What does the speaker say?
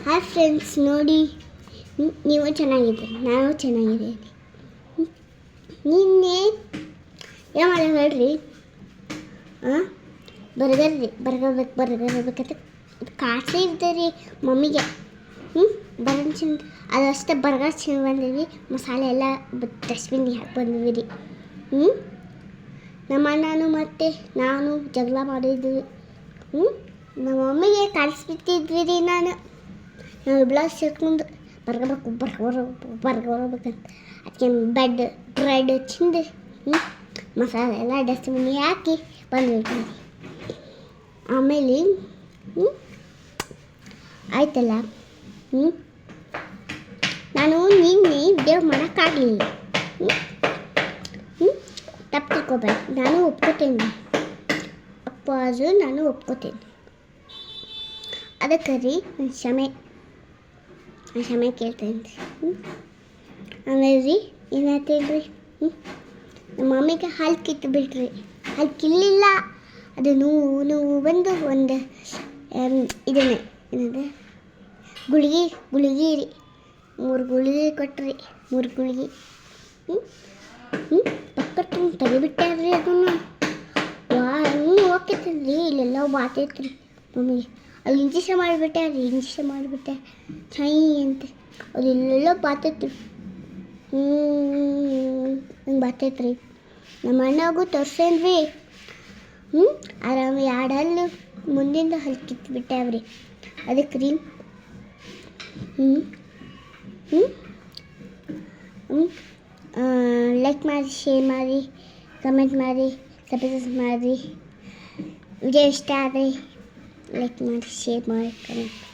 Hi friends, ನೋಡಿ ನೀವು ಚೆನ್ನಾಗಿದ್ದೀರಿ, ನಾನು ಚೆನ್ನಾಗಿದ್ದೀನಿ. ನಿನ್ನೆ ಏನು ಮಾಡಿ ಹೇಳ್ರಿ, ಬರ್ಗರ್ ಬೇಕಂತ ಕಾಸೇ ಇರ್ತೀರಿ ಮಮ್ಮಿಗೆ. ಬರ್ಗರ್ ಚೆಂದ ಅದಷ್ಟೇ, ಬರ್ಗರ್ ಚೆಂದ ಬಂದಿವಿ, ಮಸಾಲೆ ಎಲ್ಲ ಡಸ್ಟ್ಬಿನ್ಗೆ ಹಾಕಿ ಬಂದಿವಿ ರೀ. ನಮ್ಮ ಅಣ್ಣನು ಮತ್ತು ನಾನು ಜಗಳ ಮಾಡಿದ್ವಿ. ನಮ್ಮ ಮಮ್ಮಿಗೆ ಕಲಿಸ್ಬಿಟ್ಟಿದ್ವಿ ರೀ. ನಾವು ಇಬ್ಬರು ಸೇರ್ಕೊಂಡು ಬರ್ಗಬೇಕಂತ ಅದಕ್ಕೆ ಬ್ರೆಡ್ ಚಿಂದು ಮಸಾಲೆ ಎಲ್ಲ ಡಸ್ಟ್ಬಿನ್ನಿಗೆ ಹಾಕಿ ಬಂದ್ಬಿಡ್ತೀವಿ. ಆಮೇಲೆ ಆಯ್ತಲ್ಲ, ನಾನು ನಿನ್ನೆ ವಿಡಿಯೋ ಮಾಡೋಕ್ಕಾಗಲಿಲ್ಲ. ತಪ್ಪು ತಿಳ್ಕೊಬೇಡ, ನಾನು ಒಪ್ಕೋತೇನೆ, ನಾನು ಒಪ್ಕೋತೇನೆ. ಅದಕ್ಕೆ ರೀ ಕ್ಷಮೆ ಕೇಳ್ತೇನೆ ರೀ. ಆಮೇಲೆ ರೀ ಏನಾಯ್ತೇನು ರೀ, ನಮ್ಮ ಮಮ್ಮಿಗೆ ಹಾಲು ಕಿತ್ತು ಬಿಟ್ರಿ. ಹಾಲು ಕಿಲ್ಲಿಲ್ಲ, ಅದು ನೋವು ಬಂದು ಒಂದು ಇದನ್ನೇ ಏನದು ಗುಳಿಗೆ ರೀ, 3 ಗುಳಿಗೆ ಕೊಟ್ರಿ. 3 ಗುಳಿಗೆ ಪಕ್ಕ ತೆಗಿಬಿಟ್ಟಾರ್ರಿ. ಅದನ್ನು ಇನ್ನೂ ಹೋಗ್ತೈತಲ್ರಿ, ಇಲ್ಲೆಲ್ಲ ಬಾತೈತ್ರಿ ಮಮ್ಮಿಗೆ. ಅಲ್ಲಿ ಇಂಜೆಕ್ಷನ್ ಮಾಡಿಬಿಟ್ಟೆ ಛೈ ಅಂತ, ಅದು ಇಲ್ಲೆಲ್ಲ ಬಾತೈತ್ರಿ. ಹಂಗೆ ಬಾತೈತ್ರಿ. ನಮ್ಮ ಅಣ್ಣಗೂ ತೋರ್ಸೇನ್ರಿ. ಆರಾಮ 2 ಹಲ್ಲು ಮುಂದಿಂದ ಹಲ್ಲು ಕಿತ್ಬಿಟ್ಟಾವ್ರಿ. ಅದಕ್ಕೆ ರೀ ಲೈಕ್ ಮಾಡಿ, ಶೇರ್ ಮಾಡಿ, ಕಮೆಂಟ್ ಮಾಡಿ, ಸಬ್ಸ್ಕ್ರೈಬ್ ಮಾಡಿ. ವಿಡಿಯೋ ಇಷ್ಟ ಆದರೆ ಲೈಕ್ ಮಾಡಿ, ಶೇರ್ ಮಾಡಿ, ಕಮೆಂಟ್ ಮಾಡಿ.